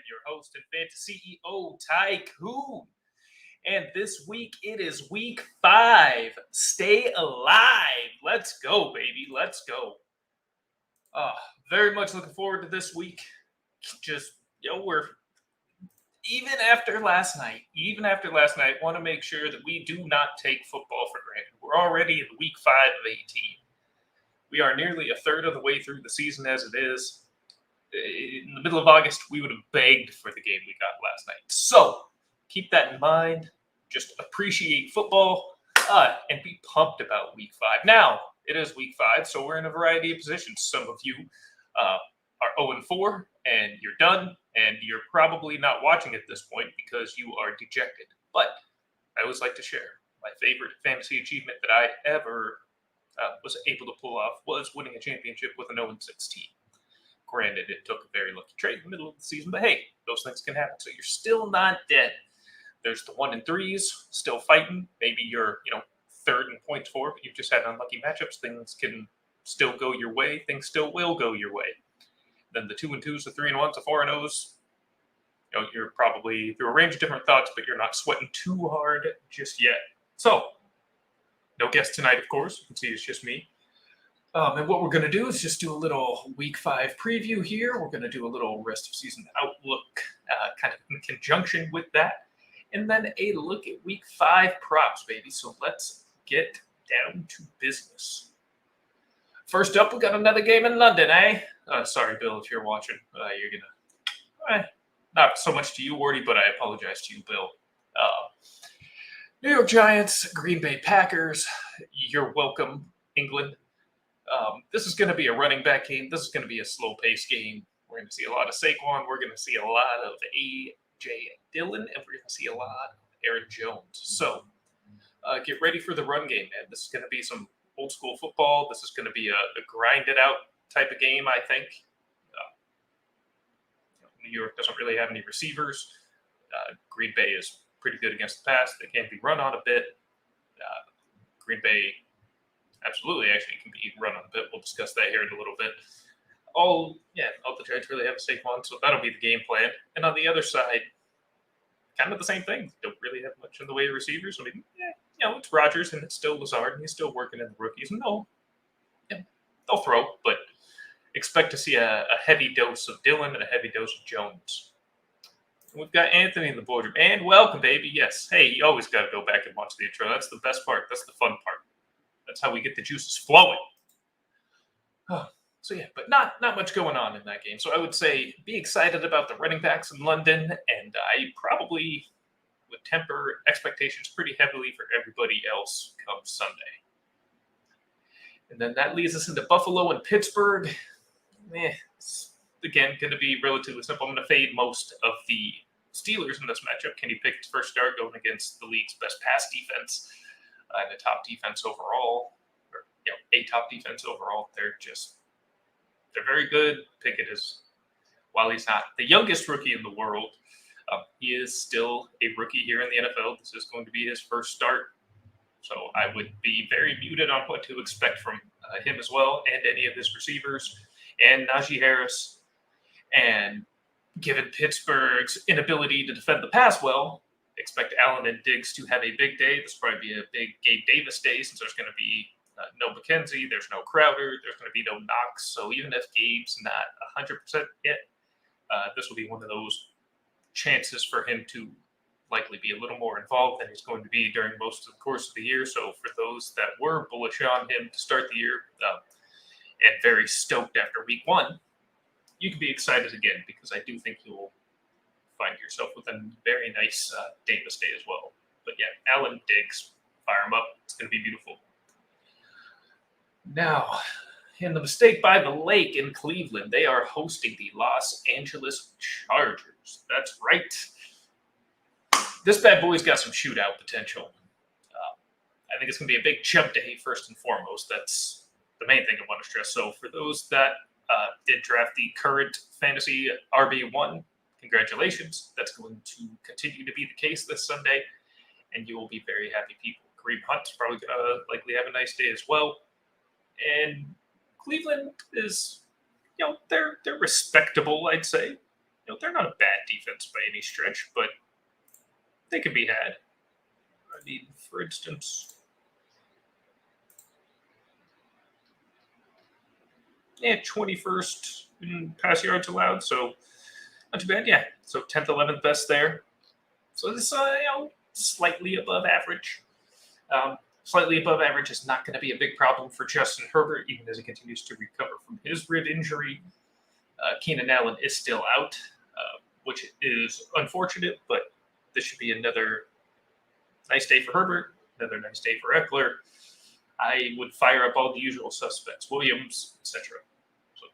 your host and fantasy CEO, Tycoon. And this week, it is week 5. Stay alive. Let's go, baby. Let's go. Uh, Very much looking forward to this week. We're even after last night, want to make sure that we do not take football for granted. We're already in week 5 of 18. We are nearly a third of the way through the season as it is. In the middle of August, we would have begged for the game we got last night. So keep that in mind. Just appreciate football and be pumped about week 5. Now, it is week 5, so we're in a variety of positions. Some of you are 0-4, and you're done, and you're probably not watching at this point because you are dejected. But I always like to share my favorite fantasy achievement that I ever was able to pull off was winning a championship with an 0-6 team. Granted, it took a very lucky trade in the middle of the season, but hey, those things can happen. So you're still not dead. There's the 1-3s still fighting. Maybe you're, third in points for, but you've just had unlucky matchups. Things can still go your way. Things still will go your way. Then the 2-2s, the 3-1s, the 4-0s. You're probably through a range of different thoughts, but you're not sweating too hard just yet. So, no guest tonight, of course. You can see it's just me. And what we're going to do is just do a little week 5 preview here. We're going to do a little rest of season outlook kind of in conjunction with that. And then a look at week 5 props, baby. So let's get down to business. First up, we got another game in London, eh? Sorry, Bill, if you're watching. You're going to... not so much to you, Wardy, but I apologize to you, Bill. New York Giants, Green Bay Packers. You're welcome, England. This is going to be a running back game. This is going to be a slow-paced game. We're going to see a lot of Saquon. We're going to see a lot of A.J. Dillon, and we're going to see a lot of Aaron Jones. So get ready for the run game, man. This is going to be some old-school football. This is going to be a grind-it-out type of game, I think. New York doesn't really have any receivers. Green Bay is pretty good against the pass. They can be run on a bit. Green Bay absolutely actually can be run on a bit. We'll discuss that here in a little bit. All the Giants really have a Saquon, so that'll be the game plan. And on the other side, kind of the same thing. Don't really have much in the way of receivers. I mean, it's Rodgers and it's still Lazard, and he's still working in the rookies. And they'll throw, but expect to see a heavy dose of Dillon and a heavy dose of Jones. We've got Anthony in the boardroom. And welcome, baby. Yes. Hey, you always got to go back and watch the intro. That's the best part. That's the fun part. That's how we get the juices flowing. But not much going on in that game. So I would say be excited about the running backs in London, and I probably would temper expectations pretty heavily for everybody else come Sunday. And then that leads us into Buffalo and Pittsburgh. It's, again, going to be relatively simple. I'm going to fade most of the Steelers in this matchup. Kenny Pickett's first start going against the league's best pass defense and the top defense overall, or a top defense overall. They're very good. Pickett is, while he's not the youngest rookie in the world, he is still a rookie here in the NFL. This is going to be his first start. So I would be very muted on what to expect from him as well, and any of his receivers, and Najee Harris. And given Pittsburgh's inability to defend the pass well, expect Allen and Diggs to have a big day. This will probably be a big Gabe Davis day, since there's going to be no McKenzie, there's no Crowder, there's going to be no Knox. So even if Gabe's not 100% yet, this will be one of those chances for him to likely be a little more involved than he's going to be during most of the course of the year. So for those that were bullish on him to start the year and very stoked after week 1, you can be excited again, because I do think you'll find yourself with a very nice Davis day as well. But Allen, Diggs, fire him up. It's going to be beautiful. Now, in the mistake by the lake in Cleveland, they are hosting the Los Angeles Chargers. That's right. This bad boy's got some shootout potential. I think it's going to be a big jump day, first and foremost. That's the main thing I want to stress. So for those that did draft the current fantasy RB1, congratulations. That's going to continue to be the case this Sunday, and you will be very happy people. Kareem Hunt's probably going to likely have a nice day as well. And Cleveland is, they're respectable, I'd say. they're not a bad defense by any stretch, but they could be had. I mean, for instance, 21st in pass yards allowed, so not too bad. Yeah, so 10th, 11th best there. So this, slightly above average. Slightly above average is not going to be a big problem for Justin Herbert, even as he continues to recover from his rib injury. Keenan Allen is still out, which is unfortunate, but this should be another nice day for Herbert, another nice day for Eckler. I would fire up all the usual suspects, Williams, etc. So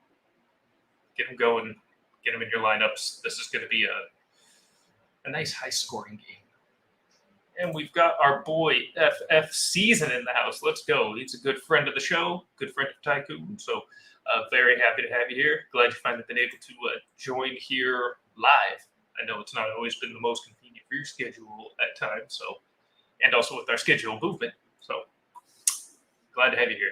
get him going, get him in your lineups. This is going to be a nice high-scoring game. And we've got our boy FF Season in the house. Let's go. He's a good friend of the show, good friend of Tycoon. So very happy to have you here. Glad you finally been able to join here live. I know it's not always been the most convenient for your schedule at times, so, and also with our schedule movement. So glad to have you here.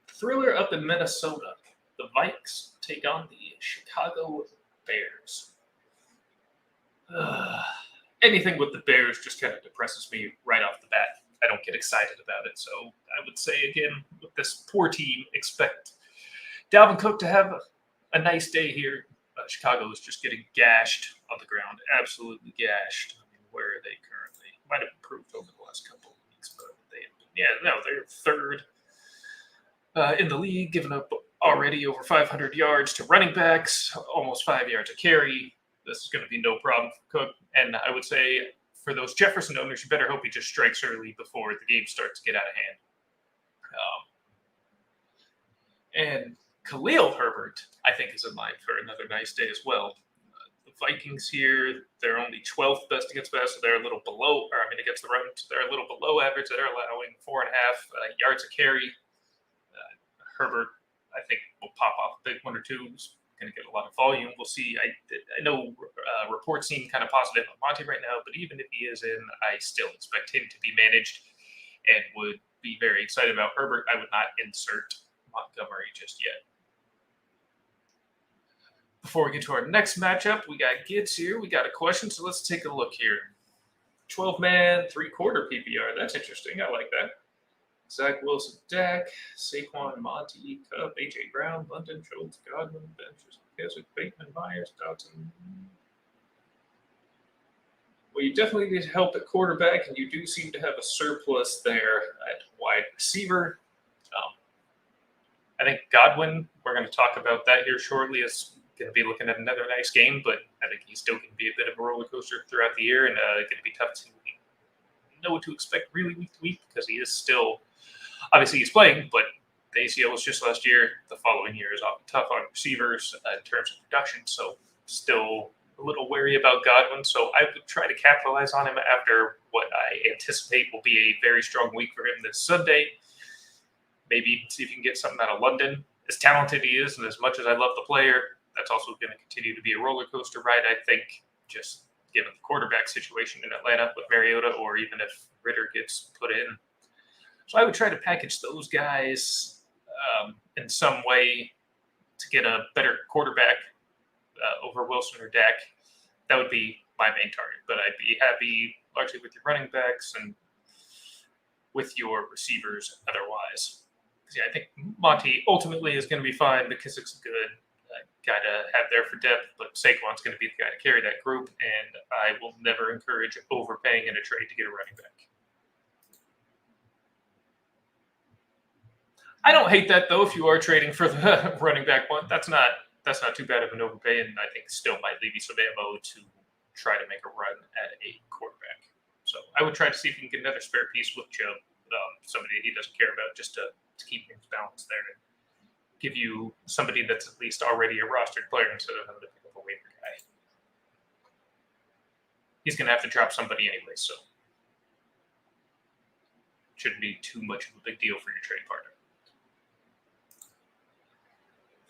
Thriller up in Minnesota. The Vikes take on the Chicago Bears. Anything with the Bears just kind of depresses me right off the bat. I don't get excited about it. So I would say, again, with this poor team, expect Dalvin Cook to have a nice day here. Chicago is just getting gashed on the ground, absolutely gashed. I mean, where are they currently? Might have improved over the last couple of weeks, but they're third in the league, giving up already over 500 yards to running backs, almost 5 yards a carry. This is going to be no problem for Cook. And I would say for those Jefferson owners, you better hope he just strikes early before the game starts to get out of hand. And Khalil Herbert, I think, is in line for another nice day as well. The Vikings here, they're only 12th best against pass, so they're a little below, against the run, they're a little below average. They're allowing 4.5 yards a carry. Herbert, I think, will pop off a big one or two. Going to get a lot of volume. We'll see. I know reports seem kind of positive on Monty right now, but even if he is in, I still expect him to be managed and would be very excited about Herbert. I would not insert Montgomery just yet. Before we get to our next matchup, we got Gitz here. We got a question, so let's take a look here. 12-man, 3-quarter PPR. That's interesting. I like that. Zach Wilson, Dak, Saquon, Monty, Cup, A.J. Brown, London, Schultz, Godwin, Benches, Keswick, Bateman, Myers, Dodson. Well, you definitely need help at quarterback, and you do seem to have a surplus there at wide receiver. I think Godwin, we're going to talk about that here shortly, is going to be looking at another nice game, but I think he's still going to be a bit of a roller coaster throughout the year, and going to be tough to know what to expect really week to week because he is still. Obviously, he's playing, but the ACL was just last year. The following year is often tough on receivers in terms of production, so still a little wary about Godwin. So I would try to capitalize on him after what I anticipate will be a very strong week for him this Sunday. Maybe see if you can get something out of London. As talented he is, and as much as I love the player, that's also going to continue to be a roller coaster ride, I think, just given the quarterback situation in Atlanta with Mariota, or even if Ritter gets put in. So I would try to package those guys in some way to get a better quarterback over Wilson or Dak. That would be my main target. But I'd be happy largely with your running backs and with your receivers otherwise. Because I think Monty ultimately is going to be fine. McKissick's a good guy to have there for depth, but Saquon's going to be the guy to carry that group, and I will never encourage overpaying in a trade to get a running back. I don't hate that, though, if you are trading for the running back one. That's not too bad of an overpay, and I think still might leave you some ammo to try to make a run at a quarterback. So I would try to see if you can get another spare piece with Joe, somebody he doesn't care about, just to keep things balanced there and give you somebody that's at least already a rostered player instead of having to pick up a waiver guy. He's going to have to drop somebody anyway, so shouldn't be too much of a big deal for your trade partner.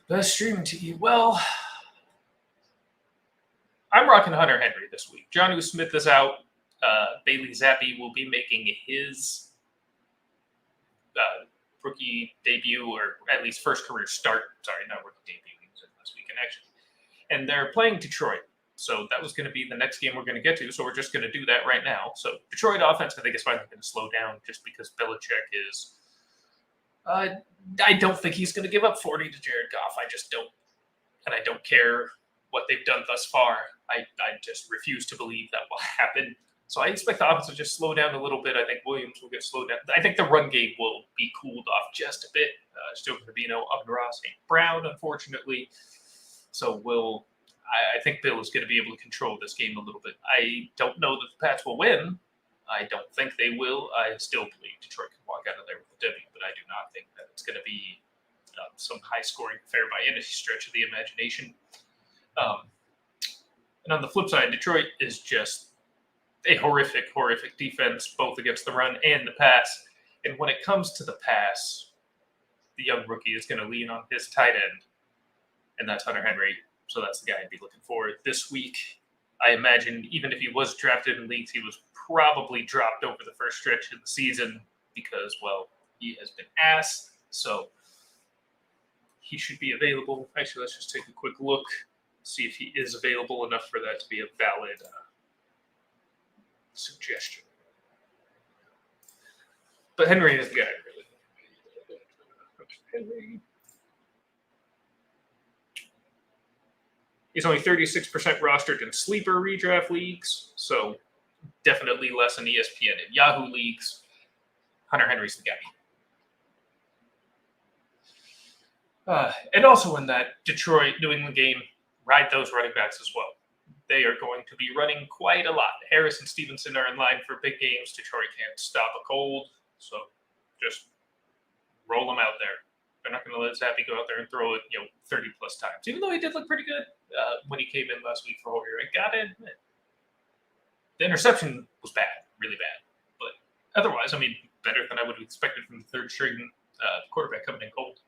Best streaming TV. Well, I'm rocking Hunter Henry this week. Jonnu Smith is out. Bailey Zappi will be making his rookie debut, or at least first career start. Sorry, not rookie debut. connection. And they're playing Detroit. So that was going to be the next game we're going to get to. So we're just going to do that right now. So Detroit offense, I think, is finally going to slow down just because Belichick is. I don't think he's going to give up 40 to Jared Goff. I just don't. And I don't care what they've done thus far. I just refuse to believe that will happen. So I expect the offense to just slow down a little bit. I think Williams will get slowed down. I think the run game will be cooled off just a bit. Still going to be no Amon-Ra St. Brown, unfortunately. So I think Bill is going to be able to control this game a little bit. I don't know that the Pats will win. I don't think they will. I still believe Detroit can walk out of there with a W, but I do not think that it's going to be some high-scoring affair by any stretch of the imagination. And on the flip side, Detroit is just a horrific, horrific defense, both against the run and the pass. And when it comes to the pass, the young rookie is going to lean on his tight end, and that's Hunter Henry. So that's the guy I'd be looking for this week. I imagine even if he was drafted in leagues, he was probably dropped over the first stretch of the season because, well, he has been ass. So he should be available. Actually, let's just take a quick look, see if he is available enough for that to be a valid suggestion. But Henry is the guy, really. Henry. He's only 36% rostered in sleeper redraft leagues, so definitely less in ESPN and Yahoo leagues. Hunter Henry's the guy. And also in that Detroit New England game, ride those running backs as well. They are going to be running quite a lot. Harris and Stevenson are in line for big games. Detroit can't stop a cold, so just roll them out there. They're not going to let Zappy go out there and throw it, 30 plus times. Even though he did look pretty good when he came in last week for Hoyer, I gotta admit, the interception was bad, really bad. But otherwise, better than I would have expected from the third string quarterback coming in cold.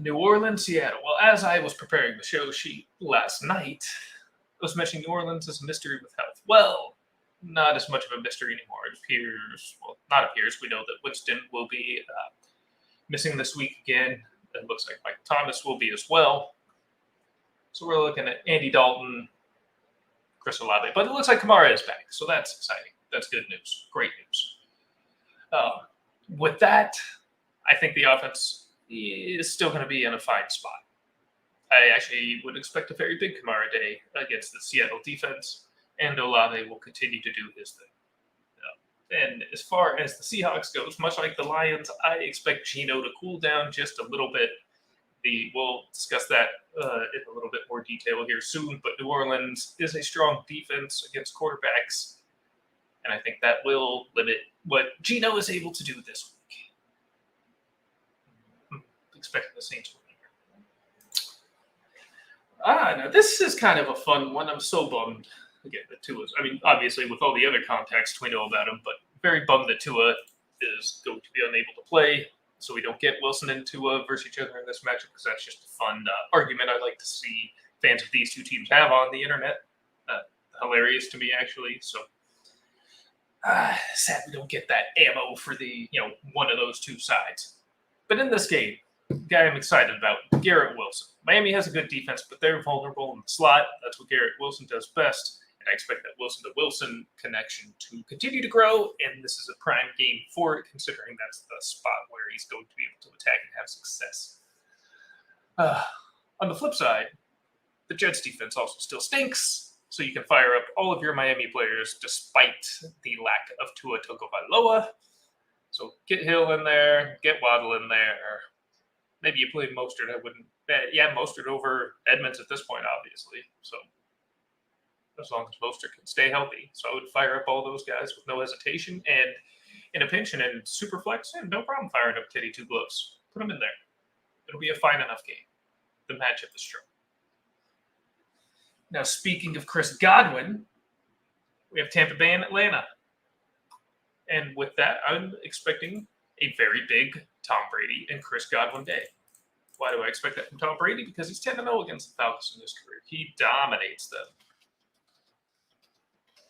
New Orleans, Seattle. Well, as I was preparing the show sheet last night, I was mentioning New Orleans as a mystery with health. Well, not as much of a mystery anymore. It appears, not appears, we know that Winston will be missing this week again. It looks like Mike Thomas will be as well. So we're looking at Andy Dalton, Chris Olave. But it looks like Kamara is back, so that's exciting. That's good news. Great news. With that, I think the offense is still going to be in a fine spot. I actually would expect a very big Kamara day against the Seattle defense, and Olave will continue to do his thing. And as far as the Seahawks goes, much like the Lions, I expect Geno to cool down just a little bit. We'll discuss that in a little bit more detail here soon, but New Orleans is a strong defense against quarterbacks, and I think that will limit what Geno is able to do this week. Expecting the Saints will be. Now this is kind of a fun one. I'm so bummed. Again, that Tua's. Obviously, with all the other context we know about him, but very bummed that Tua is going to be unable to play, so we don't get Wilson and Tua versus each other in this matchup, because that's just a fun argument I like to see fans of these two teams have on the internet. Hilarious to me, actually. So sad we don't get that ammo for the one of those two sides. But in this game, the guy I'm excited about, Garrett Wilson. Miami has a good defense, but they're vulnerable in the slot. That's what Garrett Wilson does best. And I expect that Wilson-to-Wilson connection to continue to grow, and this is a prime game for it, considering that's the spot where he's going to be able to attack and have success. On the flip side, the Jets defense also still stinks, so you can fire up all of your Miami players despite the lack of Tua Tagovailoa. So get Hill in there, get Waddle in there. Maybe you play Mostert. I wouldn't bet. Yeah, Mostert over Edmonds at this point, obviously. So as long as Mostert can stay healthy. So I would fire up all those guys with no hesitation. And in a pinch and in super flex, no problem firing up Teddy Two Gloves. Put them in there. It'll be a fine enough game. The matchup is strong. Now, speaking of Chris Godwin, we have Tampa Bay and Atlanta. And with that, I'm expecting a very big Tom Brady and Chris Godwin day. Why do I expect that from Tom Brady? Because he's 10-0 against the Falcons in his career. He dominates them.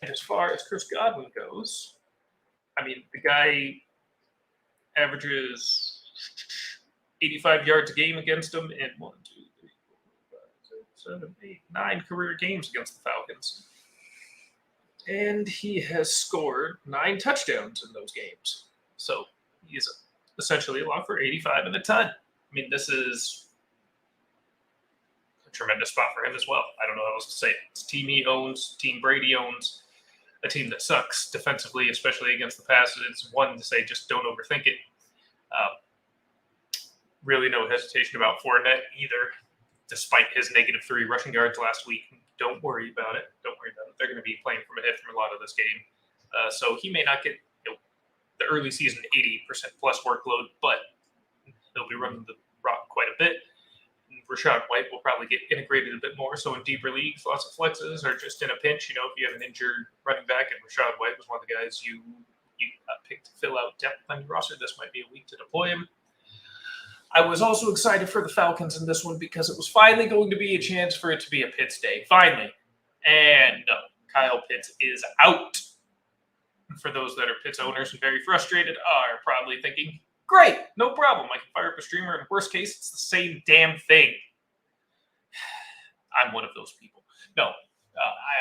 And as far as Chris Godwin goes, the guy averages 85 yards a game against him in 1, 2, 3, 7, 8, 9 career games against the Falcons. And he has scored 9 touchdowns in those games. So he's essentially a lock for 85 and a ton. I mean, this is a tremendous spot for him as well. I don't know how else to say it. It's a team he owns, team Brady owns, a team that sucks defensively, especially against the pass. It's one to say just don't overthink it. Really no hesitation about Fournette either, despite his -3 rushing yards last week. Don't worry about it. Don't worry about it. They're going to be playing from ahead from a lot of this game. So he may not get the early season 80% plus workload, but they'll be running the rock quite a bit. Rachaad White will probably get integrated a bit more. So in deeper leagues, lots of flexes or just in a pinch, if you have an injured running back and Rachaad White was one of the guys you picked to fill out depth on your roster, this might be a week to deploy him. I was also excited for the Falcons in this one because it was finally going to be a chance for it to be a Pitts day. Finally. And no, Kyle Pitts is out. For those that are Pitts owners and very frustrated are probably thinking, great, no problem. I can fire up a streamer. In worst case, it's the same damn thing. I'm one of those people. No,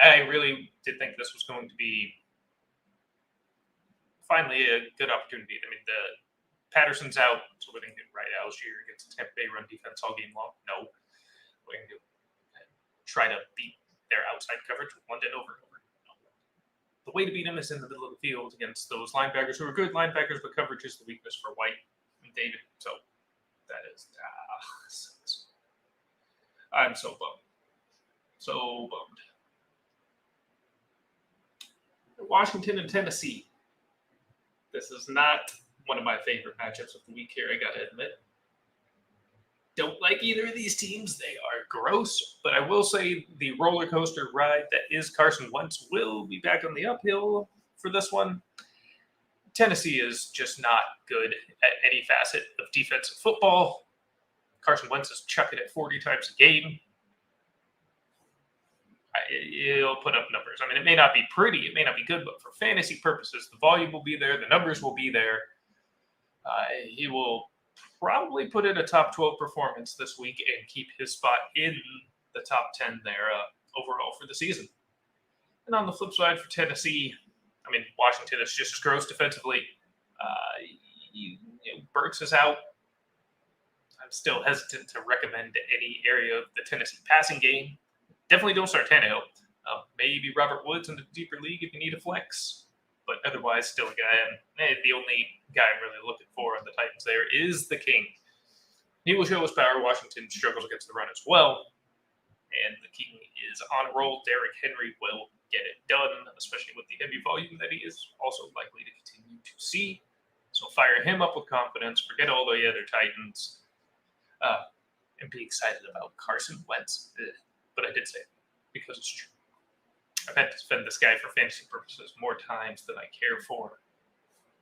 I really did think this was going to be finally a good opportunity. I mean, the Patterson's out, so we didn't get right Algier against the Tampa Bay run defense all game long. No, we're going to try to beat their outside coverage with London over and over. No. The way to beat them is in the middle of the field against those linebackers who are good linebackers, but coverage is the weakness for White and David. So that is I'm so bummed. So bummed. Washington and Tennessee. This is not one of my favorite matchups of the week here, I gotta admit. Don't like either of these teams. They are gross, but I will say the roller coaster ride that is Carson Wentz will be back on the uphill for this one. Tennessee is just not good at any facet of defensive football. Carson Wentz is chucking it 40 times a game. He'll put up numbers. I mean, it may not be pretty, it may not be good, but for fantasy purposes, the volume will be there, the numbers will be there. He will probably put in a top 12 performance this week and keep his spot in the top 10 there overall for the season. And on the flip side for Tennessee, I mean, Washington is just as gross defensively. Burks is out. I'm still hesitant to recommend any area of the Tennessee passing game. Definitely don't start Tannehill. Maybe Robert Woods in the deeper league if you need a flex. But otherwise, still a guy. The only guy I'm really looking for on the Titans there is the King. He will show his power. Washington struggles against the run as well. And the King is on a roll. Derrick Henry will get it done, especially with the heavy volume that he is also likely to continue to see. So fire him up with confidence. Forget all the other Titans. And be excited about Carson Wentz. But I did say it because it's true. I've had to defend this guy for fantasy purposes more times than I care for.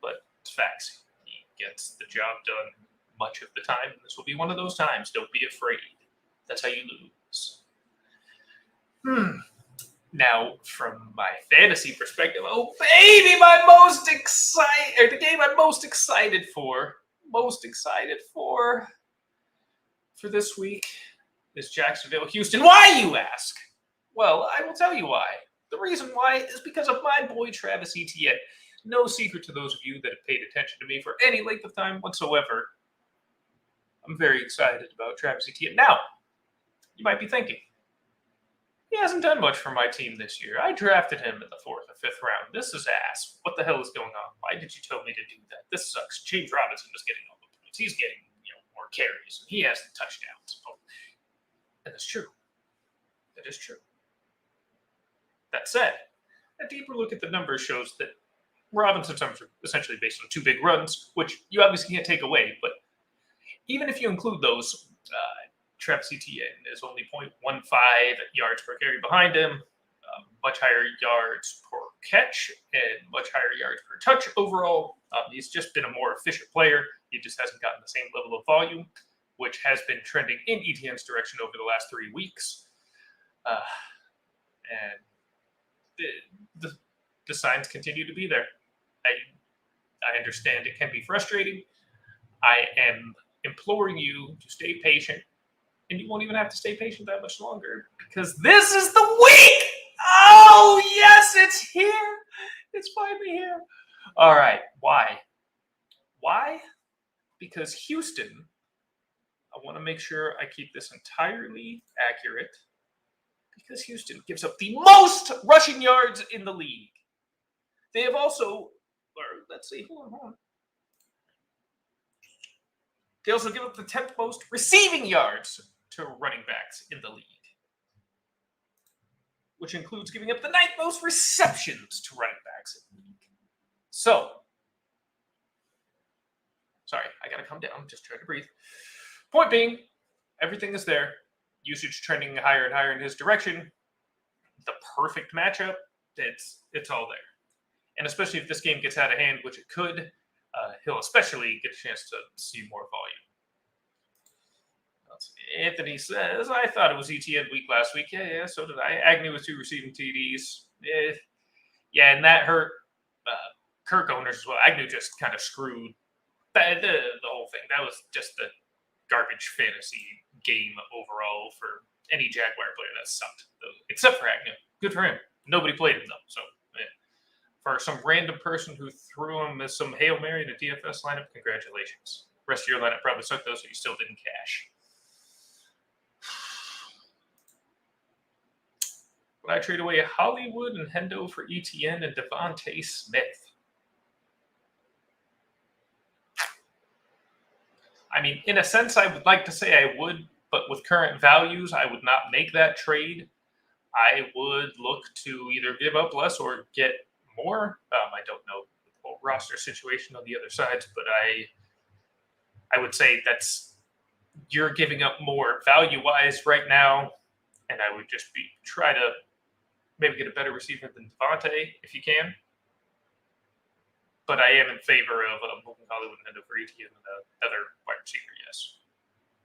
But it's facts. He gets the job done much of the time. And this will be one of those times. Don't be afraid. That's how you lose. Now, from my fantasy perspective, oh baby, the game I'm most excited for this week is Jacksonville-Houston. Why, you ask? Well, I will tell you why. The reason why is because of my boy Travis Etienne. No secret to those of you that have paid attention to me for any length of time whatsoever. I'm very excited about Travis Etienne. Now, you might be thinking, he hasn't done much for my team this year. I drafted him in the 4th or 5th round. This is ass. What the hell is going on? Why did you tell me to do that? This sucks. James Robinson is getting all the points. He's getting more carries. He has the touchdowns. Oh. And that's true. That is true. That said, a deeper look at the numbers shows that Robinson's numbers are essentially based on 2 big runs, which you obviously can't take away. But even if you include those, Travis Etienne is only 0.15 yards per carry behind him, much higher yards per catch, and much higher yards per touch overall. He's just been a more efficient player. He just hasn't gotten the same level of volume, which has been trending in Etienne's direction over the last 3 weeks. And the signs continue to be there. I understand it can be frustrating. I am imploring you to stay patient. And you won't even have to stay patient that much longer because this is the week! Oh, yes, it's here. It's finally here. All right, why? Why? Because Houston, I want to make sure I keep this entirely accurate, because Houston gives up the most rushing yards in the league. They have also, or let's see, hold on. They also give up the 10th most receiving yards to running backs in the league, which includes giving up the 9th most receptions to running backs in the league. So, sorry, I gotta come down, just trying to breathe. Point being, everything is there. Usage trending higher and higher in his direction. The perfect matchup. It's all there. And especially if this game gets out of hand, which it could, he'll especially get a chance to see more volume. Anthony says, I thought it was ETN week last week. Yeah, so did I. Agnew with 2 receiving TDs. Yeah, and that hurt Kirk owners as well. Agnew just kind of screwed the whole thing. That was just a garbage fantasy game overall for any Jaguar player that sucked, except for Agnew. Good for him. Nobody played him, though. So, for some random person who threw him as some Hail Mary in a DFS lineup, congratulations. The rest of your lineup probably sucked, though, so you still didn't cash. Would I trade away Hollywood and Hendo for ETN and Devontae Smith? I mean, in a sense, I would like to say I would, but with current values, I would not make that trade. I would look to either give up less or get more. I don't know the whole roster situation on the other sides, but I would say you're giving up more value-wise right now, and I would just try to maybe get a better receiver than Devontae if you can. But I am in favor of moving Hollywood and Hendo for ETN and another wide receiver, yes.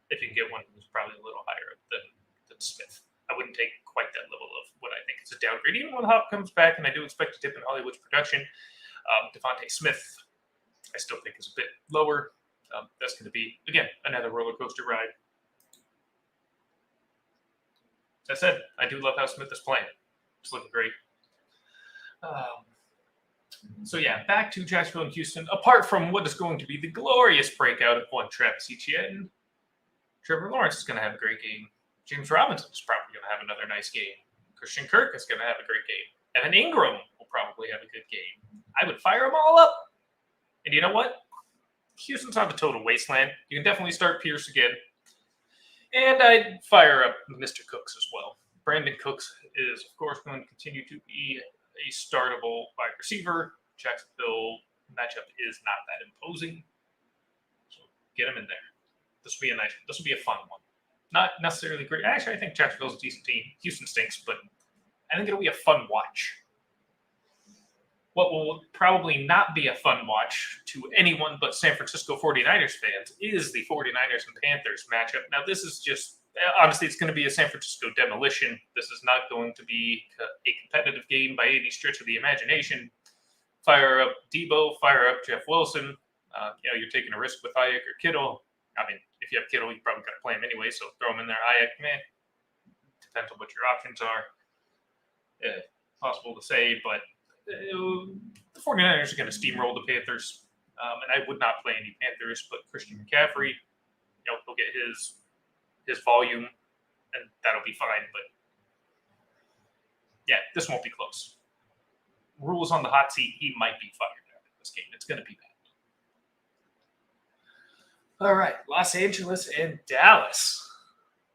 If you can get one who's probably a little higher than Smith. I wouldn't take quite that level of what I think is a downgrade. Even when Hop comes back, and I do expect a dip in Hollywood's production, Devontae Smith, I still think is a bit lower. That's going to be, again, another roller coaster ride. As I said, I do love how Smith is playing. It's looking great. So yeah, back to Jacksonville and Houston. Apart from what is going to be the glorious breakout of one Travis Etienne, Trevor Lawrence is going to have a great game. James Robinson is probably going to have another nice game. Christian Kirk is going to have a great game. Evan Ingram will probably have a good game. I would fire them all up. And you know what? Houston's not a total wasteland. You can definitely start Pierce again. And I'd fire up Mr. Cooks as well. Brandon Cooks is, of course, going to continue to be a startable wide receiver. Jacksonville matchup is not that imposing. So get him in there. This will be a fun one. Not necessarily great. Actually, I think Jacksonville's a decent team. Houston stinks, but I think it'll be a fun watch. What will probably not be a fun watch to anyone but San Francisco 49ers fans is the 49ers and Panthers matchup. Now, this is just, honestly, it's going to be a San Francisco demolition. This is not going to be a competitive game by any stretch of the imagination. Fire up Debo, fire up Jeff Wilson. You're taking a risk with Hayek or Kittle. I mean, if you have Kittle, you probably got to play him anyway, so throw him in there. Hayek, depends on what your options are. Possible to say, but the 49ers are going to steamroll the Panthers, and I would not play any Panthers, but Christian McCaffrey, he'll get his volume, and that'll be fine. But yeah, this won't be close. Rule's on the hot seat. He might be fired after this game. It's going to be bad. All right, Los Angeles and Dallas.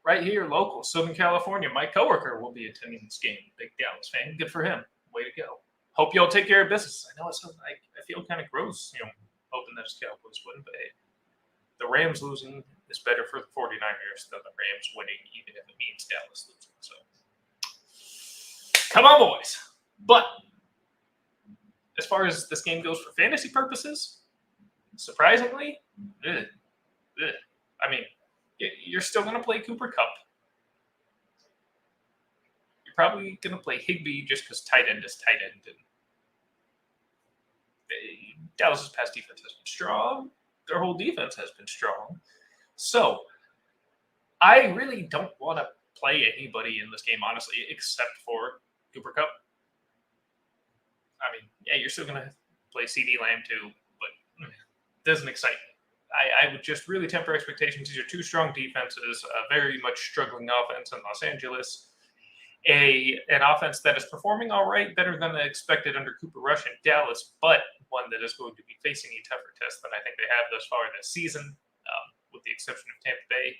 Right here, local, Southern California. My coworker will be attending this game. Big Dallas fan. Good for him. Way to go. Hope y'all take care of business. I know I feel kind of gross, hoping that his Cowboys win, but hey, the Rams losing is better for the 49ers than the Rams winning, even if it means Dallas losing. So, come on, boys. But as far as this game goes for fantasy purposes, surprisingly, I mean, you're still going to play Cooper Kupp. You're probably going to play Higbee just because tight end is tight end. And Dallas's pass defense has been strong. Their whole defense has been strong. So, I really don't want to play anybody in this game, honestly, except for Cooper Cup. I mean, yeah, you're still going to play CD Lamb too, but it doesn't excite me. I would just really temper expectations. These are two strong defenses, a very much struggling offense in Los Angeles, an offense that is performing all right, better than expected under Cooper Rush in Dallas, but one that is going to be facing a tougher test than I think they have thus far this season, with the exception of Tampa Bay.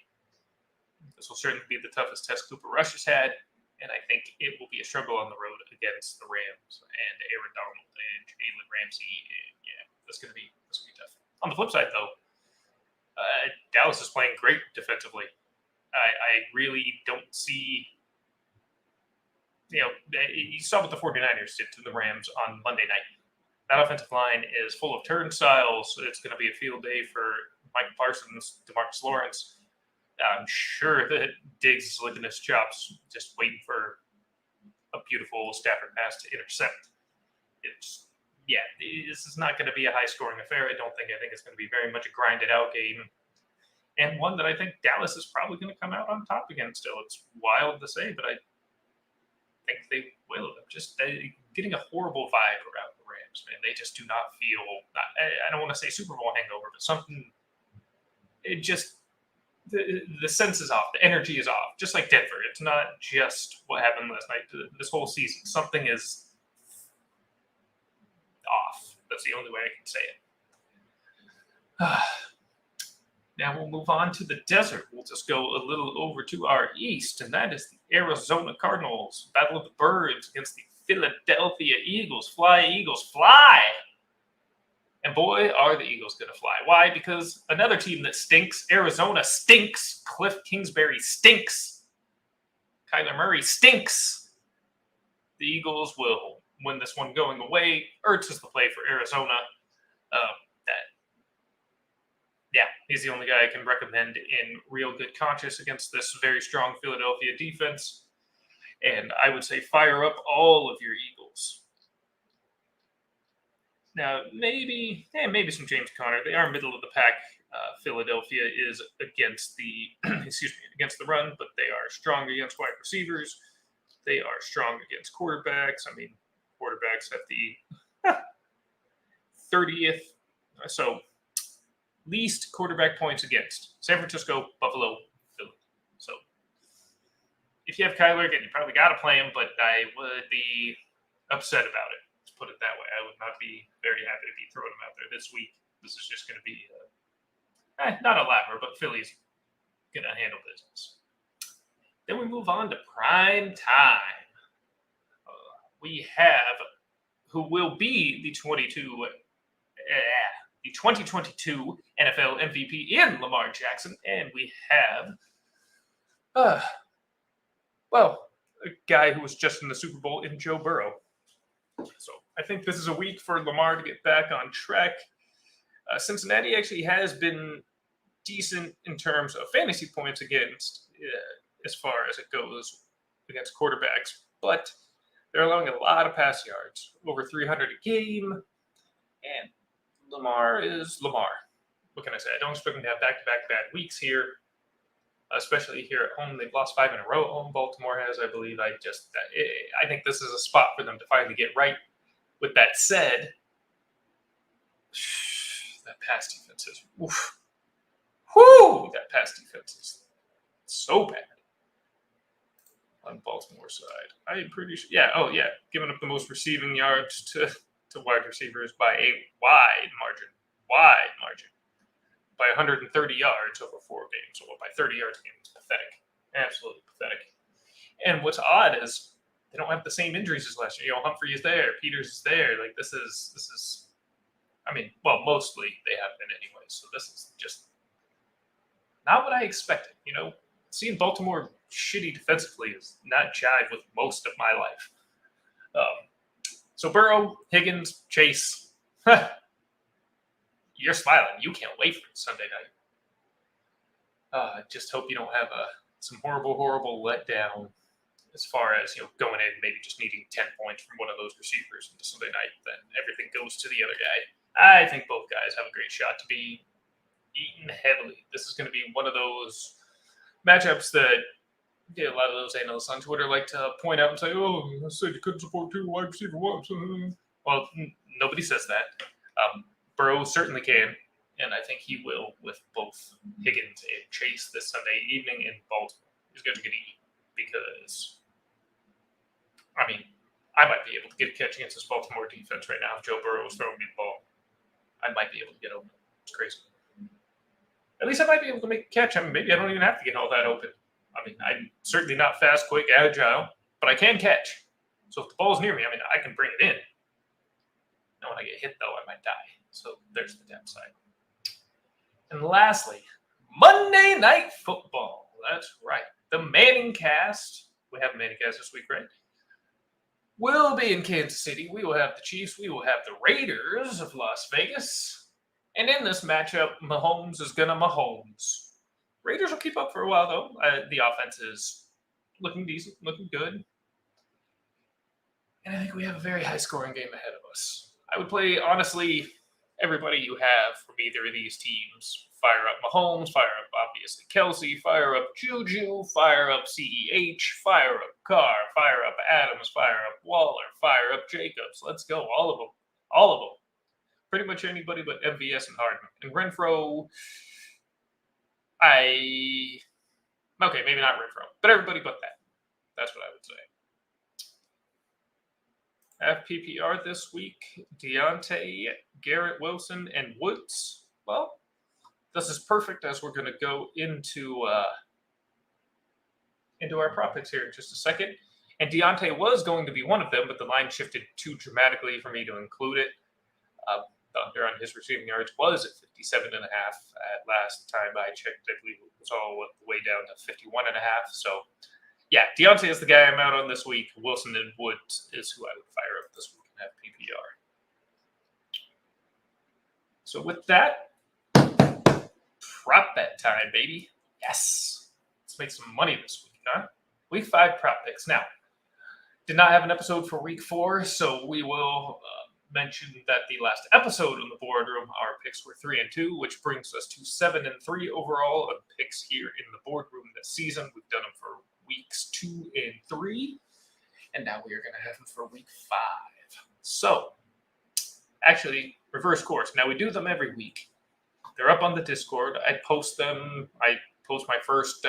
This will certainly be the toughest test Cooper Rush has had, and I think it will be a struggle on the road against the Rams and Aaron Donald and Jalen Ramsey. And yeah, that's going to be tough. On the flip side, though, Dallas is playing great defensively. I really don't see. You saw what the 49ers did to the Rams on Monday night. That offensive line is full of turnstiles. It's going to be a field day for Michael Parsons, DeMarcus Lawrence. I'm sure that Diggs is licking his chops, just waiting for a beautiful Stafford pass to intercept. This is not going to be a high-scoring affair. I think it's going to be very much a grinded-out game, and one that I think Dallas is probably going to come out on top again still. It's wild to say, but I think they will. They're getting a horrible vibe around the Rams, man. They just do not feel, I don't want to say Super Bowl hangover, but something, it just, the sense is off. The energy is off. Just like Denver. It's not just what happened last night. This whole season, something is off. That's the only way I can say it. Now we'll move on to the desert. We'll just go a little over to our east, and that is the Arizona Cardinals. Battle of the Birds against the Philadelphia Eagles. Fly, Eagles, fly! And boy, are the Eagles going to fly. Why? Because another team that stinks, Arizona stinks, Cliff Kingsbury stinks, Kyler Murray stinks. The Eagles will win this one going away. Ertz is the play for Arizona. He's the only guy I can recommend in real good conscience against this very strong Philadelphia defense. And I would say fire up all of your Eagles. Now, maybe some James Conner. They are middle of the pack. Philadelphia is against the against the run, but they are strong against wide receivers. They are strong against quarterbacks. I mean, quarterbacks have the 30th. So least quarterback points against San Francisco, Buffalo, Philly. So if you have Kyler, again, you probably got to play him, but I would be upset about it. Let's put it that way. I would not be very happy to be throwing him out there this week. This is just going to be not a ladder, but Philly's going to handle business. Then we move on to prime time. We have who will be the 2022 NFL MVP in Lamar Jackson, and we have, a guy who was just in the Super Bowl in Joe Burrow. So I think this is a week for Lamar to get back on track. Cincinnati actually has been decent in terms of fantasy points against, as far as it goes against quarterbacks, but they're allowing a lot of pass yards, over 300 a game, and Lamar is Lamar. What can I say? I don't expect them to have back-to-back bad weeks here, especially here at home. They've lost 5 in a row at home. Baltimore has, I believe. I think this is a spot for them to finally get right. With that said, that pass defense is that pass defense is so bad on Baltimore's side. I'm pretty sure. Giving up the most receiving yards to wide receivers by a wide margin, by 130 yards over 4 games. So by 30 yards a game is pathetic, absolutely pathetic. And what's odd is they don't have the same injuries as last year. Humphrey is there, Peters is there. Like this is. I mean, mostly they have been anyway. So this is just not what I expected. Seeing Baltimore shitty defensively is not jive with most of my life. So Burrow, Higgins, Chase, you're smiling. You can't wait for Sunday night. Just hope you don't have some horrible letdown as far as going in, maybe just needing 10 points from one of those receivers into Sunday night. Then everything goes to the other guy. I think both guys have a great shot to be eaten heavily. This is going to be one of those matchups that a lot of those analysts on Twitter like to point out and say, "Oh, I said you couldn't support two wide receiver ones." Well, nobody says that. Burrow certainly can, and I think he will with both Higgins and Chase this Sunday evening in Baltimore. He's going to get eat because, I mean, I might be able to get a catch against this Baltimore defense right now if Joe Burrow was throwing me the ball. I might be able to get open. It's crazy. At least I might be able to make a catch. I mean, maybe I don't even have to get all that open. I mean, I'm certainly not fast, quick, agile, but I can catch. So if the ball's near me, I mean, I can bring it in. Now, when I get hit, though, I might die. So there's the downside. And lastly, Monday Night Football. That's right. The Manning cast. We have a Manning cast this week, right? Will be in Kansas City. We will have the Chiefs. We will have the Raiders of Las Vegas. And in this matchup, Mahomes is going to Mahomes. Raiders will keep up for a while, though. The offense is looking decent, looking good. And I think we have a very high-scoring game ahead of us. I would play, honestly, everybody you have from either of these teams. Fire up Mahomes, fire up, obviously, Kelsey, fire up Juju, fire up CEH, fire up Carr, fire up Adams, fire up Waller, fire up Jacobs. Let's go, all of them. All of them. Pretty much anybody but MVS and Harden. And Renfro, okay, maybe not Renfro, but everybody but that. That's what I would say. FPPR this week, Deontay, Garrett Wilson, and Woods. Well, this is perfect as we're going to go into our prop picks here in just a second. And Deontay was going to be one of them, but the line shifted too dramatically for me to include it. Thunder on his receiving yards was at 57.5 at last time I checked. I believe it was all the way down to 51.5. So, yeah, Deontay is the guy I'm out on this week. Wilson and Woods is who I would fire up this week in FPPR. So with that, prop bet time, baby. Yes. Let's make some money this week, huh? Week 5 prop picks. Now, did not have an episode for week 4, so we will mention that the last episode on the Boardroom, our picks were 3 and 2, which brings us to 7 and 3 overall of picks here in the Boardroom this season. We've done them for weeks 2 and 3, and now we are going to have them for week 5. So, actually, reverse course. Now, we do them every week. They're up on the Discord. I post them. I post my first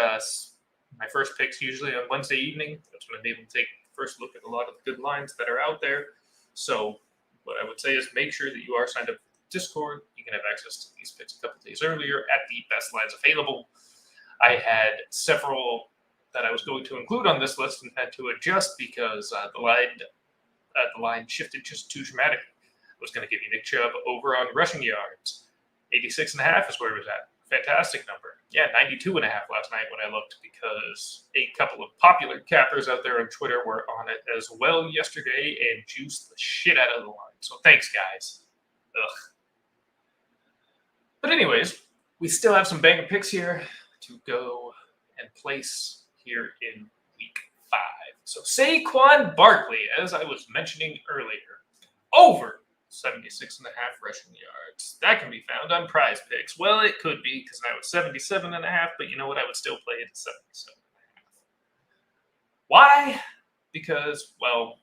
picks usually on Wednesday evening. That's when I'm able to take the first look at a lot of the good lines that are out there. So, what I would say is make sure that you are signed up for Discord. You can have access to these picks a couple days earlier at the best lines available. I had several that I was going to include on this list and had to adjust because the line shifted just too dramatically. I was going to give you Nick Chubb over on rushing yards. 86.5 is where it was at. Fantastic number. Yeah, 92.5 last night when I looked because a couple of popular cappers out there on Twitter were on it as well yesterday and juiced the shit out of the line. So thanks, guys. Ugh. But anyways, we still have some banger picks here to go and place here in week 5. So Saquon Barkley, as I was mentioning earlier, over 76.5 rushing yards. That can be found on Prize Picks. Well, it could be because now it's 77.5, but you know what? I would still play it at 77.5. Why? Because, well,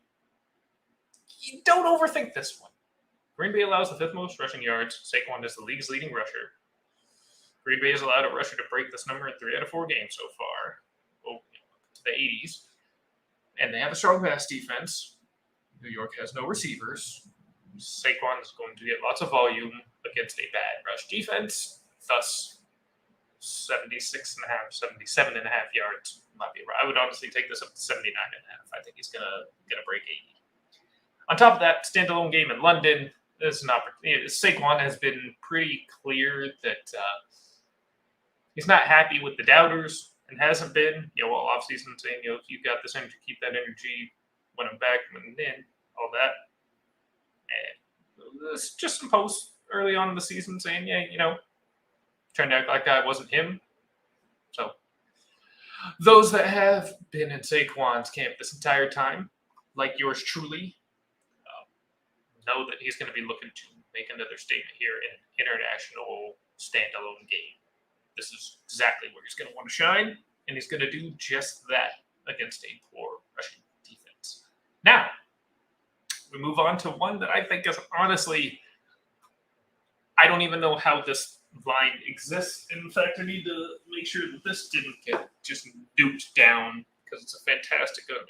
you don't overthink this one. Green Bay allows the 5th most rushing yards. Saquon is the league's leading rusher. Green Bay has allowed a rusher to break this number in 3 out of 4 games so far. To the 80s. And they have a strong pass defense. New York has no receivers. Saquon is going to get lots of volume against a bad rush defense. Thus, 77.5 yards might be right. I would honestly take this up to 79.5. I think he's gonna break 80. On top of that, standalone game in London is an opportunity. Saquon has been pretty clear that he's not happy with the doubters and hasn't been. All offseason saying, if you've got this energy, keep that energy. When I'm back, when I'm in, all that. And there's just some posts early on in the season saying, trying to act like I wasn't him. So, those that have been in Saquon's camp this entire time, like yours truly, know that he's going to be looking to make another statement here in an international standalone game. This is exactly where he's going to want to shine. and he's going to do just that against a poor rushing defense. Now, we move on to one that I think is honestly, I don't even know how this line exists. In fact, I need to make sure that this didn't get just duped down because it's a fantastic under.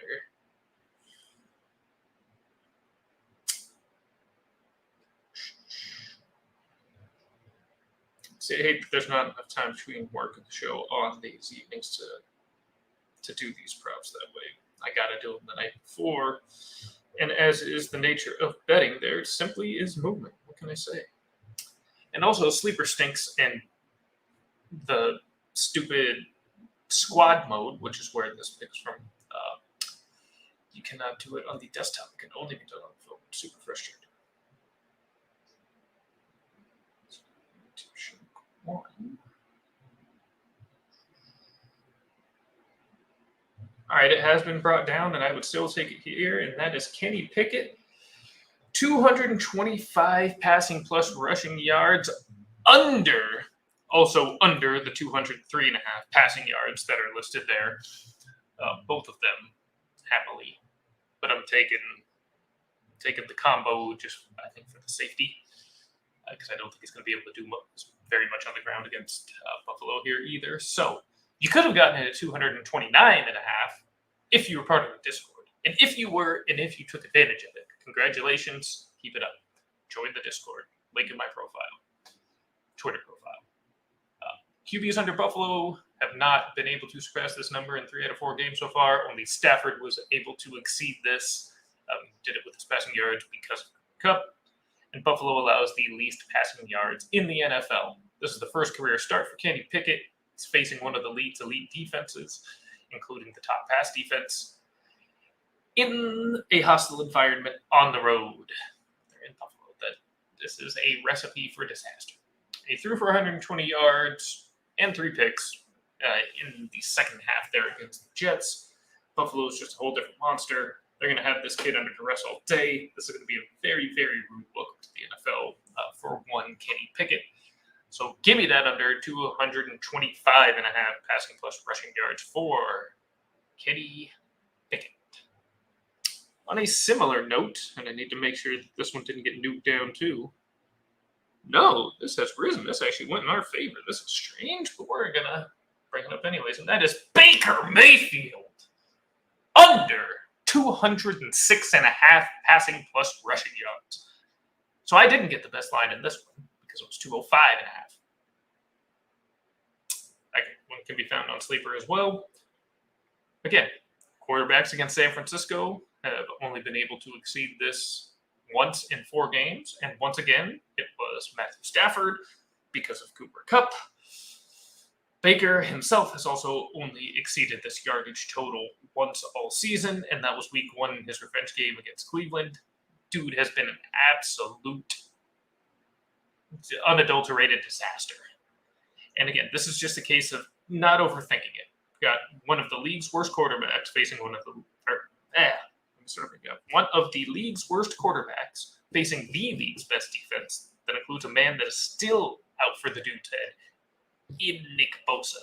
See, I hate that there's not enough time between work and the show on these evenings to do these props that way. I gotta do them the night before. And as is the nature of betting, there simply is movement. What can I say? And also, sleeper stinks, and the stupid squad mode, which is where this picks from, you cannot do it on the desktop. It can only be done on the phone. Super frustrating. One. All right, it has been brought down, and I would still take it here, and that is Kenny Pickett. 225 passing plus rushing yards also under the 203.5 passing yards that are listed there. Both of them, happily. But I'm taking the combo just, I think, for the safety, because I don't think he's going to be able to do very much on the ground against Buffalo here either. So you could have gotten it at 229.5 if you were part of the Discord. And if you were, and if you took advantage of it, congratulations, keep it up. Join the Discord. Link in my profile, Twitter profile. QBs under Buffalo have not been able to surpass this number in 3 out of 4 games so far. Only Stafford was able to exceed this. Did it with his passing yards because of Cup. And Buffalo allows the least passing yards in the NFL. This is the first career start for Kenny Pickett. He's facing one of the league's elite defenses, including the top pass defense, in a hostile environment on the road. They're in Buffalo. This is a recipe for disaster. He threw for 120 yards and 3 picks in the second half there against the Jets. Buffalo is just a whole different monster. They're going to have this kid under duress all day. This is going to be a very, very rude welcome to the NFL for one Kenny Pickett. So give me that under 225.5 passing plus rushing yards for Kenny Pickett. On a similar note, and I need to make sure that this one didn't get nuked down too. No, this has risen. This actually went in our favor. This is strange, but we're going to bring it up anyways. And that is Baker Mayfield. Under 206.5 passing plus rushing yards. So I didn't get the best line in this one because it was 205.5. That one can be found on Sleeper as well. Again, quarterbacks against San Francisco have only been able to exceed this once in 4 games, and once again, it was Matthew Stafford because of Cooper Kupp. Baker himself has also only exceeded this yardage total once all season, and that was week 1 in his revenge game against Cleveland. Dude has been an absolute unadulterated disaster. And again, this is just a case of not overthinking it. We've got one of the league's worst quarterbacks facing one of the league's worst quarterbacks facing the league's best defense. That includes a man that is still out for the dude's head in Nick Bosa.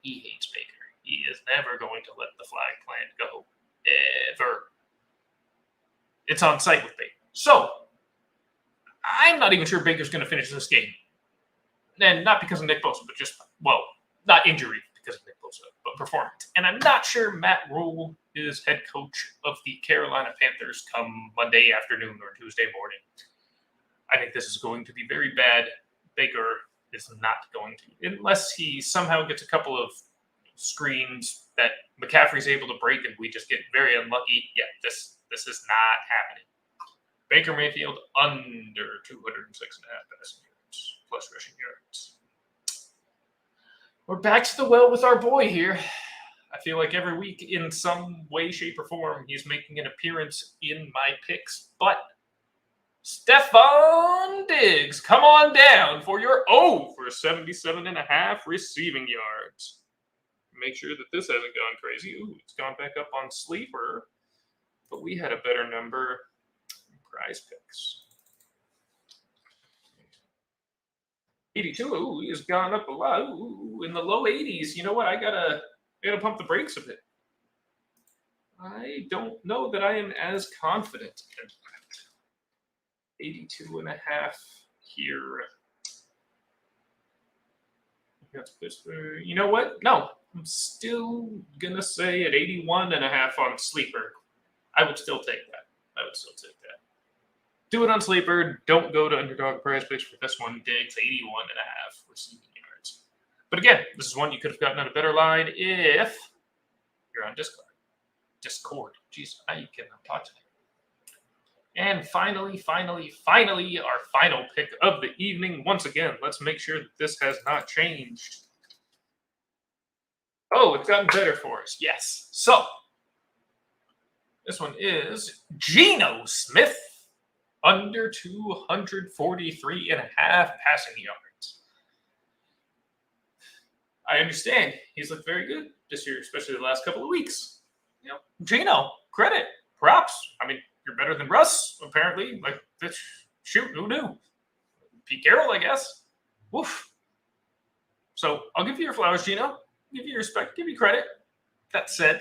He hates Baker. He is never going to let the flag plant go. Ever. It's on site with Baker. So, I'm not even sure Baker's going to finish this game. And not because of Nick Bosa, but just, not injury because of Nick Bosa, but performance. And I'm not sure Matt Rule is head coach of the Carolina Panthers come Monday afternoon or Tuesday morning. I think this is going to be very bad. Baker is not going to, unless he somehow gets a couple of screens that McCaffrey's able to break and we just get very unlucky. Yeah, this is not happening. Baker Mayfield under 206.5 passing yards plus rushing yards. We're back to the well with our boy here. I feel like every week in some way, shape, or form, he's making an appearance in my picks. But Stephon Diggs, come on down for your for 77.5 receiving yards. Make sure that this hasn't gone crazy. Ooh, it's gone back up on Sleeper. But we had a better number in Prize Picks. 82. Ooh, he has gone up a lot. Ooh, in the low 80s. You know what? I gotta I got to pump the brakes a bit. I don't know that I am as confident in that. 82.5 here. You know what? No, I'm still going to say at 81.5 on Sleeper. I would still take that. Do it on Sleeper. Don't go to underdog price picks for this one. Diggs 81.5 receiving yards. But again, this is one you could have gotten at a better line if you're on Discord. Jeez, now you cannot talk to me. And finally, our final pick of the evening. Once again, let's make sure that this has not changed. Oh, it's gotten better for us. Yes. So, this one is Geno Smith, under 243.5 passing yards. I understand he's looked very good this year, especially the last couple of weeks. You know, Geno, credit, props. I mean, you're better than Russ, apparently. Like, shoot, who knew? Pete Carroll, I guess. Woof. So I'll give you your flowers, Geno. Give you your respect. Give you credit. That said,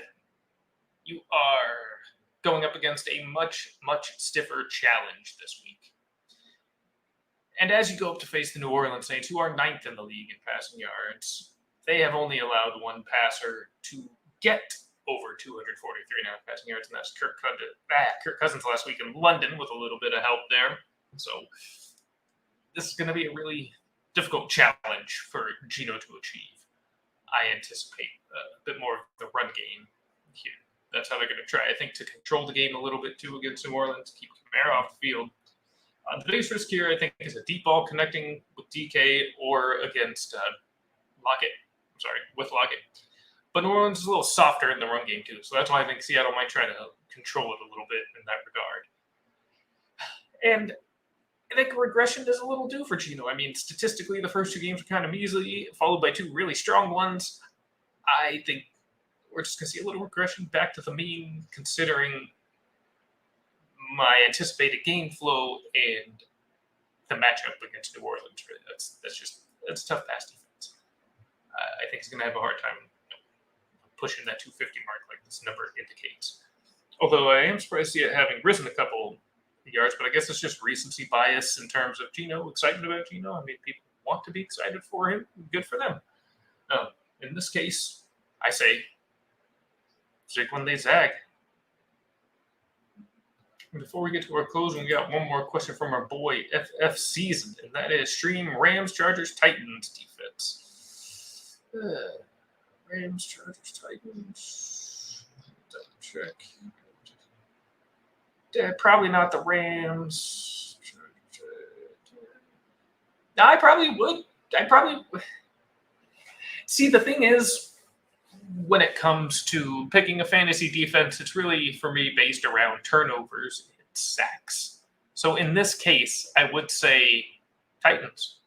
you are going up against a much, much stiffer challenge this week. And as you go up to face the New Orleans Saints, who are 9th in the league in passing yards, they have only allowed one passer to get over 243.5 passing yards, and that's Kirk Cousins last week in London with a little bit of help there. So this is going to be a really difficult challenge for Geno to achieve. I anticipate a bit more of the run game here. That's how they're going to try, I think, to control the game a little bit too against New Orleans, keep Kamara off the field. The biggest risk here, I think, is a deep ball connecting with DK or against with Lockett. But New Orleans is a little softer in the run game too, so that's why I think Seattle might try to control it a little bit in that regard. And I think regression is a little due for Geno. I mean, statistically, the first two games were kind of measly, followed by two really strong ones. I think we're just going to see a little regression back to the mean, considering my anticipated game flow and the matchup against New Orleans. That's tough pass defense. I think he's going to have a hard time pushing that 250 mark like this number indicates. Although I am surprised to see it having risen a couple yards, but I guess it's just recency bias in terms of Geno, excitement about Geno. I mean, people want to be excited for him. Good for them. In this case, I say, zig when they zag. Before we get to our close, we got one more question from our boy FF Seasoned, and that is stream Rams, Chargers, Titans defense. Rams, Chargers, Titans. Double check. Probably not the Rams. No, I probably would. See, the thing is, when it comes to picking a fantasy defense, it's really, for me, based around turnovers and sacks. So in this case, I would say Titans.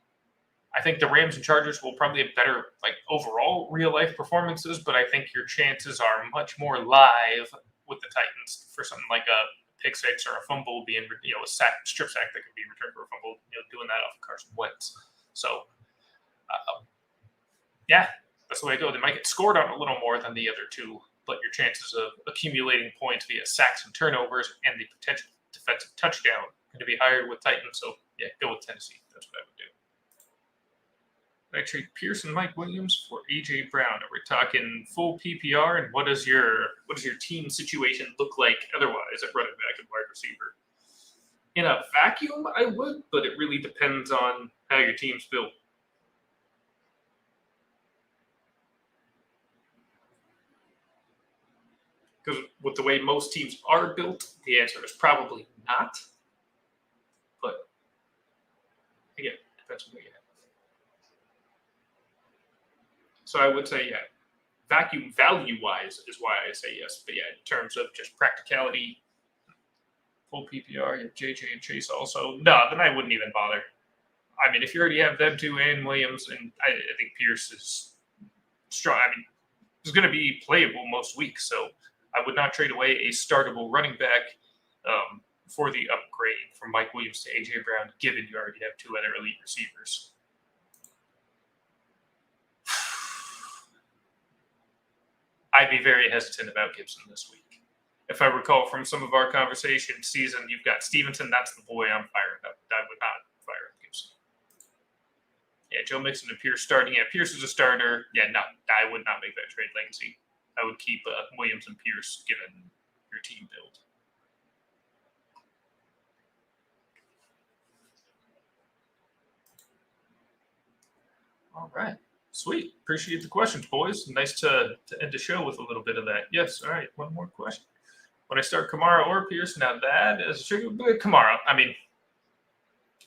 I think the Rams and Chargers will probably have better, overall real-life performances, but I think your chances are much more live with the Titans for something like a pick six or a fumble being, a strip sack that could be returned for a fumble, doing that off of Carson Wentz. So, that's the way I go. They might get scored on a little more than the other two, but your chances of accumulating points via sacks and turnovers and the potential defensive touchdown are going to be higher with Titans. So, go with Tennessee. That's what I would do. I trade Pierce and Mike Williams for A.J. Brown. Are we talking full PPR? And what does your team situation look like otherwise at running back and wide receiver? In a vacuum, I would, but it really depends on how your team's built. Because with the way most teams are built, the answer is probably not. But again, depends on what you have. So I would say, vacuum value-wise is why I say yes. But in terms of just practicality, full PPR, you have JJ and Chase also. No, then I wouldn't even bother. I mean, if you already have them two and Williams, and I think Pierce is strong. I mean, he's going to be playable most weeks, so I would not trade away a startable running back for the upgrade from Mike Williams to A.J. Brown, given you already have two other elite receivers. I'd be very hesitant about Gibson this week. If I recall from some of our conversation season, you've got Stevenson. That's the boy I'm firing up. I would not fire up Gibson. Yeah, Joe Mixon and Pierce starting. Yeah, Pierce is a starter. Yeah, no, I would not make that trade legacy. I would keep Williams and Pierce given your team build. All right. Sweet. Appreciate the questions, boys. Nice to end the show with a little bit of that. Yes. All right. One more question. When I start Kamara or Pierce, now that is Kamara. I mean,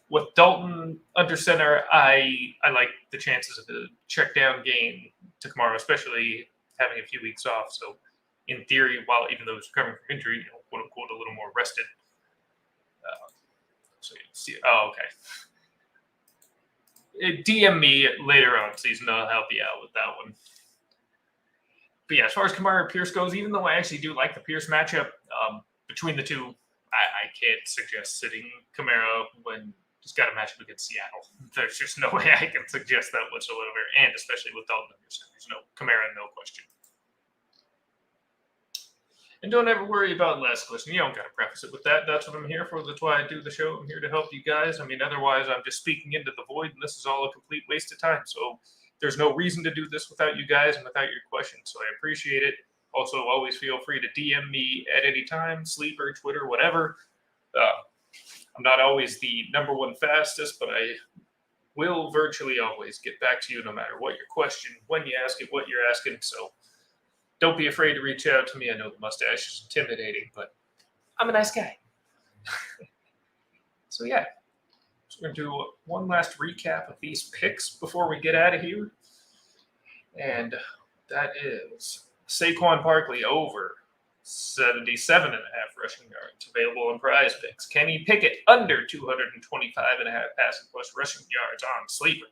with Dalton under center, I like the chances of a check down game to Kamara, especially having a few weeks off. So, in theory, even though he's recovering from injury, quote unquote, a little more rested. So you see, okay. DM me later on season. I'll help you out with that one. But yeah, as far as Kamara and Pierce goes, even though I actually do like the Pierce matchup between the two, I can't suggest sitting Kamara when he's got a matchup against Seattle. There's just no way I can suggest that whatsoever, and especially with Dalton under center. There's no Kamara, no question. And don't ever worry about last question. You don't got to preface it with that. That's what I'm here for. That's why I do the show. I'm here to help you guys. I mean, otherwise, I'm just speaking into the void, and this is all a complete waste of time. So there's no reason to do this without you guys and without your questions. So I appreciate it. Also, always feel free to DM me at any time, Sleeper, Twitter, whatever. I'm not always the number one fastest, but I will virtually always get back to you no matter what your question, when you ask it, what you're asking. So don't be afraid to reach out to me. I know the mustache is intimidating, but I'm a nice guy. So yeah, so we're going to do one last recap of these picks before we get out of here. And that is Saquon Barkley over 77.5 rushing yards available in Prize Picks. Kenny Pickett under 225.5 passing plus rushing yards on Sleeper.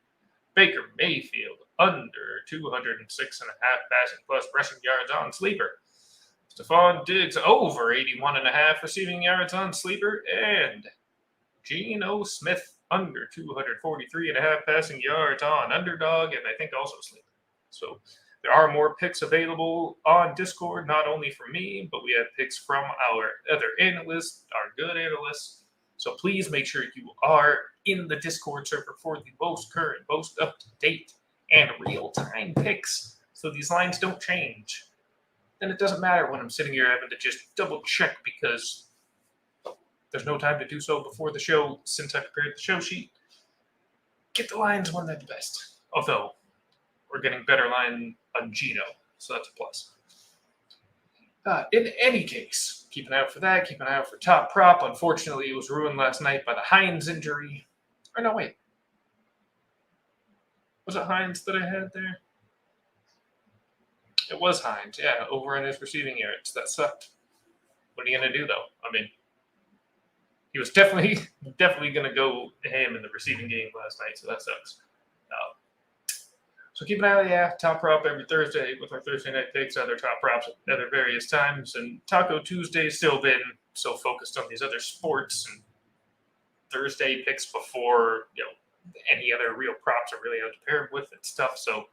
Baker Mayfield under 206.5 passing plus rushing yards on Sleeper. Stephon Diggs over 81.5 receiving yards on Sleeper. And Geno Smith under 243.5 passing yards on Underdog, and I think also Sleeper. So there are more picks available on Discord, not only from me, but we have picks from our other analysts, our good analysts. So please make sure you are in the Discord server for the most current, most up-to-date, and real-time picks so these lines don't change. Then it doesn't matter when I'm sitting here having to just double-check because there's no time to do so before the show since I prepared the show sheet. Get the lines when they're the best. Although, we're getting better line on Geno, so that's a plus. In any case, keep an eye out for that. Keep an eye out for Top Prop. Unfortunately, it was ruined last night by the Hines injury. Or no, wait. Was it Hines that I had there? It was Hines, yeah, over in his receiving yards. That sucked. What are you going to do, though? I mean, he was definitely going to go ham in the receiving game last night, so that sucks. So keep an eye out, Top Prop every Thursday with our Thursday night picks, other Top Props at other various times. And Taco Tuesday's still been so focused on these other sports and Thursday picks before, any other real props are really out to pair with and stuff. So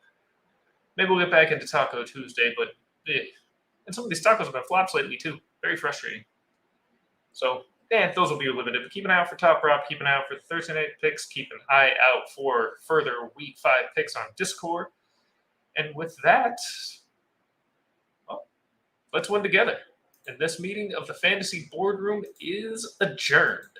maybe we'll get back into Taco Tuesday, but and some of these tacos have been flops lately too. Very frustrating. So those will be limited. But keep an eye out for Top Prop. Keep an eye out for the Thursday night picks. Keep an eye out for further Week 5 picks on Discord. And with that, let's win together. And this meeting of the Fantasy Boardroom is adjourned.